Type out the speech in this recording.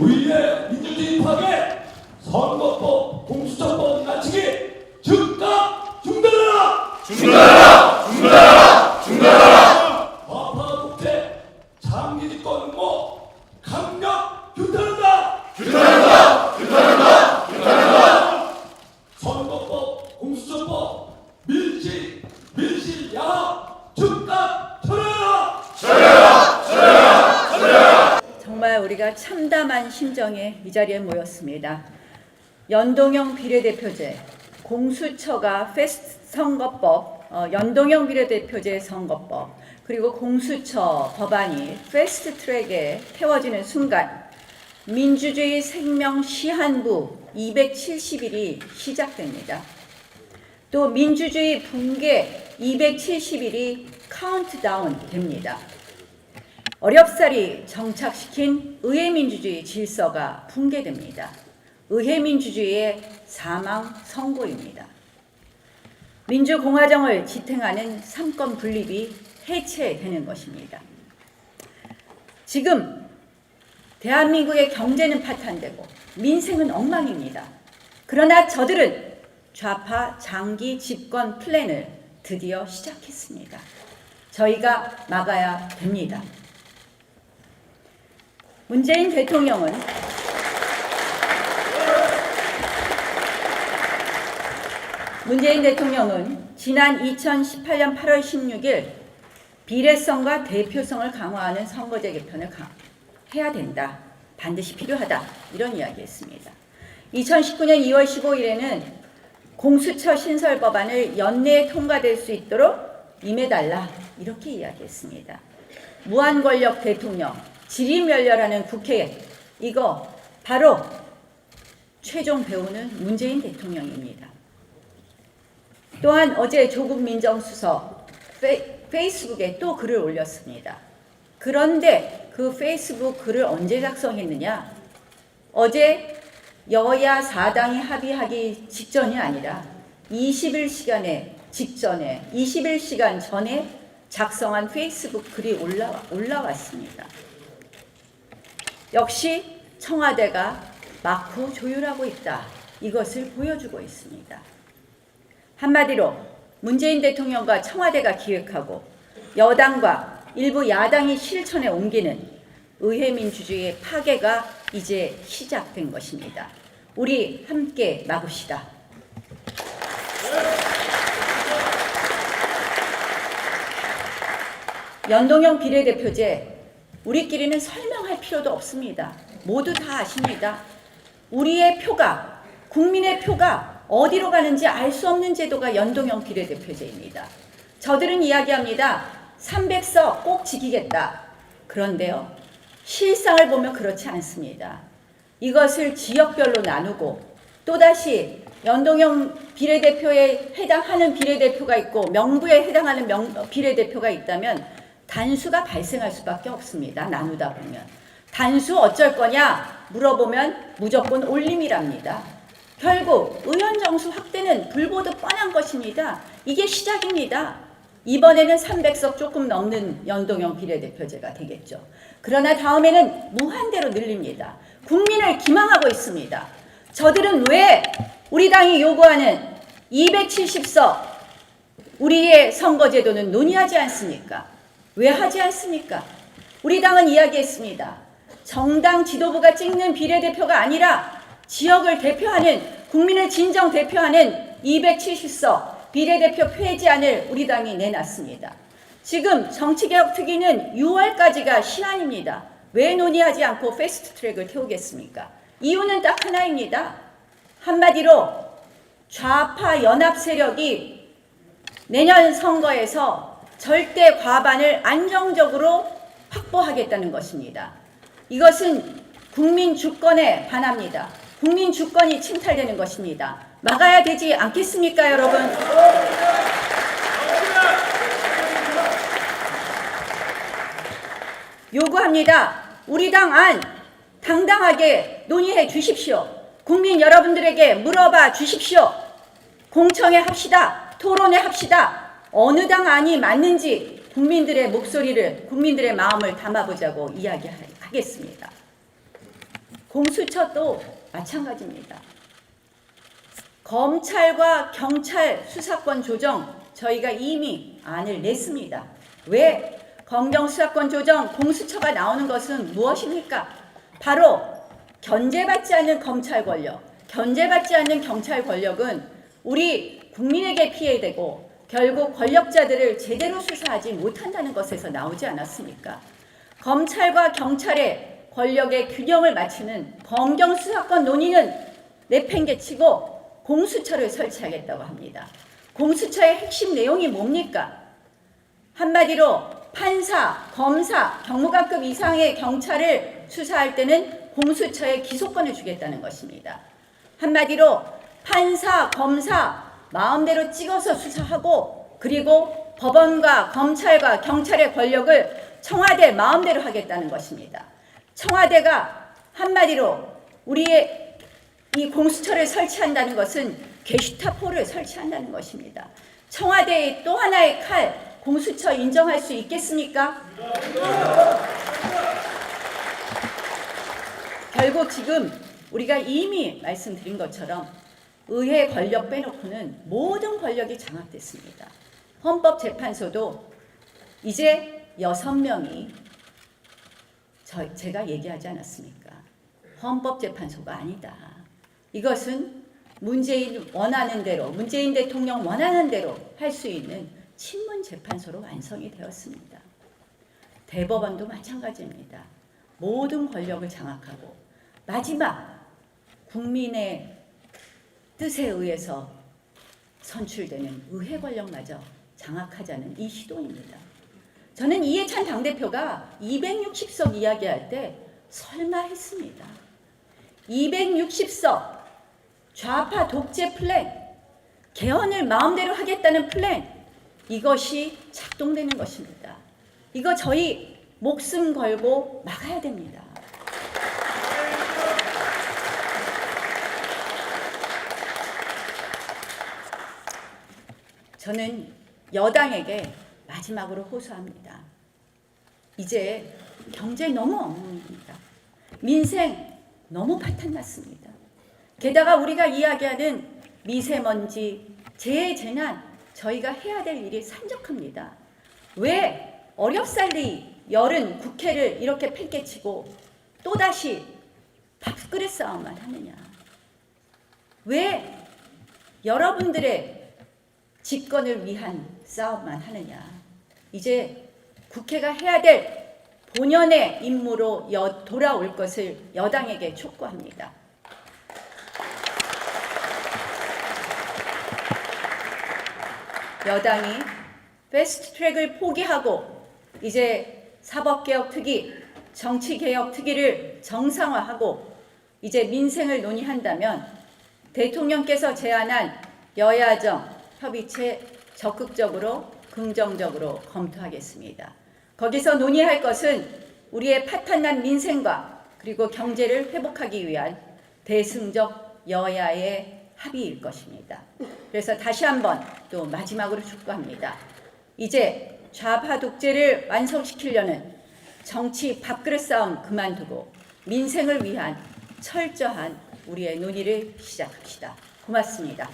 우리의 민주주의 파괴, 선거법, 공수처법 낮추기 즉각 중단하라! 중단하라! 중단하라! 중단하라! 좌파 독재, 장기 집권 음모 강력 규탄한다! 규탄한다! 규탄한다! 규탄한다! 선거법, 공수처법 밀실 야합 즉각 철회하라! 철회하라! 철회하라! 철회하라! 정말 우리가 참담한 심정에 이 자리에 모였습니다. 연동형 비례대표제, 공수처가 선거법, 연동형 비례대표제 선거법, 그리고 공수처 법안이 패스트 트랙에 태워지는 순간 민주주의 생명 시한부 270일이 시작됩니다. 또 민주주의 붕괴 270일이 카운트다운 됩니다. 어렵사리 정착시킨 의회민주주의 질서가 붕괴됩니다. 의회민주주의의 사망 선고입니다. 민주공화정을 지탱하는 삼권 분립이 해체되는 것입니다. 지금 대한민국의 경제는 파탄되고 민생은 엉망입니다. 그러나 저들은 좌파 장기 집권 플랜을 드디어 시작했습니다. 저희가 막아야 됩니다. 문재인 대통령은 지난 2018년 8월 16일 비례성과 대표성을 강화하는 선거제 개편을 해야 된다. 반드시 필요하다. 이런 이야기했습니다. 2019년 2월 15일에는 공수처 신설 법안을 연내에 통과될 수 있도록 임해달라. 이렇게 이야기했습니다. 무한권력 대통령, 질의멸렬하는 국회, 이거 바로 최종 배우는 문재인 대통령입니다. 또한 어제 조국 민정수석 페이스북에 또 글을 올렸습니다. 그런데 그 페이스북 글을 언제 작성했느냐? 어제 여야 4당이 합의하기 직전이 아니라 21시간 전에 작성한 페이스북 글이 올라왔습니다. 역시 청와대가 막후 조율하고 있다. 이것을 보여주고 있습니다. 한마디로 문재인 대통령과 청와대가 기획하고 여당과 일부 야당이 실천에 옮기는 의회 민주주의의 파괴가 이제 시작된 것입니다. 우리 함께 막읍시다. 연동형 비례대표제, 우리끼리는 설명할 필요도 없습니다. 모두 다 아십니다. 우리의 표가, 국민의 표가 어디로 가는지 알 수 없는 제도가 연동형 비례대표제입니다. 저들은 이야기합니다. 300석 꼭 지키겠다. 그런데요, 실상을 보면 그렇지 않습니다. 이것을 지역별로 나누고 또다시 연동형 비례대표에 해당하는 비례대표가 있고 명부에 해당하는 비례대표가 있다면 단수가 발생할 수밖에 없습니다. 나누다 보면. 단수 어쩔 거냐 물어보면 무조건 올림이랍니다. 결국 의원 정수 확대는 불보듯 뻔한 것입니다. 이게 시작입니다. 이번에는 300석 조금 넘는 연동형 비례대표제가 되겠죠. 그러나 다음에는 무한대로 늘립니다. 국민을 기망하고 있습니다. 저들은 왜 우리 당이 요구하는 270석 우리의 선거제도는 논의하지 않습니까? 왜 하지 않습니까? 우리 당은 이야기했습니다. 정당 지도부가 찍는 비례대표가 아니라 지역을 대표하는, 국민을 진정 대표하는 270석 비례대표 폐지안을 우리 당이 내놨습니다. 지금 정치개혁 특위는 6월까지가 시한입니다. 왜 논의하지 않고 패스트트랙을 태우겠습니까? 이유는 딱 하나입니다. 한마디로 좌파 연합 세력이 내년 선거에서 절대 과반을 안정적으로 확보하겠다는 것입니다. 이것은 국민 주권에 반합니다. 국민 주권이 침탈되는 것입니다. 막아야 되지 않겠습니까, 여러분? 요구합니다. 우리 당 안 당당하게 논의해 주십시오. 국민 여러분들에게 물어봐 주십시오. 공청회 합시다. 토론회 합시다. 어느 당 안이 맞는지 국민들의 목소리를, 국민들의 마음을 담아보자고 이야기하겠습니다. 공수처도 마찬가지입니다. 검찰과 경찰 수사권 조정 저희가 이미 안을 냈습니다. 왜 검경 수사권 조정 공수처가 나오는 것은 무엇입니까? 바로 견제받지 않는 검찰 권력, 견제받지 않는 경찰 권력은 우리 국민에게 피해되고 결국 권력자들을 제대로 수사하지 못한다는 것에서 나오지 않았습니까? 검찰과 경찰의 권력의 균형을 맞추는 검경 수사권 논의는 내팽개치고 공수처를 설치하겠다고 합니다. 공수처의 핵심 내용이 뭡니까? 한마디로 판사, 검사, 경무관급 이상의 경찰을 수사할 때는 공수처에 기소권을 주겠다는 것입니다. 한마디로 판사, 검사 마음대로 찍어서 수사하고 그리고 법원과 검찰과 경찰의 권력을 청와대 마음대로 하겠다는 것입니다. 청와대가 한마디로 우리의 이 공수처를 설치한다는 것은 게슈타포를 설치한다는 것입니다. 청와대의 또 하나의 칼, 공수처 인정할 수 있겠습니까? 결국 지금 우리가 이미 말씀드린 것처럼 의회 권력 빼놓고는 모든 권력이 장악됐습니다. 헌법재판소도 이제 6명이 제가 얘기하지 않았습니까? 헌법재판소가 아니다. 이것은 문재인 원하는 대로, 문재인 대통령 원하는 대로 할 수 있는 친문재판소로 완성이 되었습니다. 대법원도 마찬가지입니다. 모든 권력을 장악하고 마지막 국민의 뜻에 의해서 선출되는 의회 권력마저 장악하자는 이 시도입니다. 저는 이해찬 당대표가 260석 이야기할 때 설마 했습니다. 260석 좌파 독재 플랜, 개헌을 마음대로 하겠다는 플랜, 이것이 작동되는 것입니다. 이거 저희 목숨 걸고 막아야 됩니다. 저는 여당에게 마지막으로 호소합니다. 이제 경제 너무 엉망입니다. 민생 너무 파탄났습니다. 게다가 우리가 이야기하는 미세먼지, 재해, 재난 저희가 해야 될 일이 산적합니다. 왜 어렵살리 열은 국회를 이렇게 팽개치고 또다시 밥그릇 싸움만 하느냐. 왜 여러분들의 집권을 위한 싸움만 하느냐. 이제 국회가 해야 될 본연의 임무로 돌아올 것을 여당에게 촉구합니다. 여당이 패스트트랙을 포기하고 이제 사법개혁특위, 정치개혁특위를 정상화하고 이제 민생을 논의한다면 대통령께서 제안한 여야정 협의체 적극적으로 긍정적으로 검토하겠습니다. 거기서 논의할 것은 우리의 파탄난 민생과 그리고 경제를 회복하기 위한 대승적 여야의 합의일 것입니다. 그래서 다시 한번 또 마지막으로 촉구합니다. 이제 좌파 독재를 완성시키려는 정치 밥그릇 싸움 그만두고 민생을 위한 철저한 우리의 논의를 시작합시다. 고맙습니다.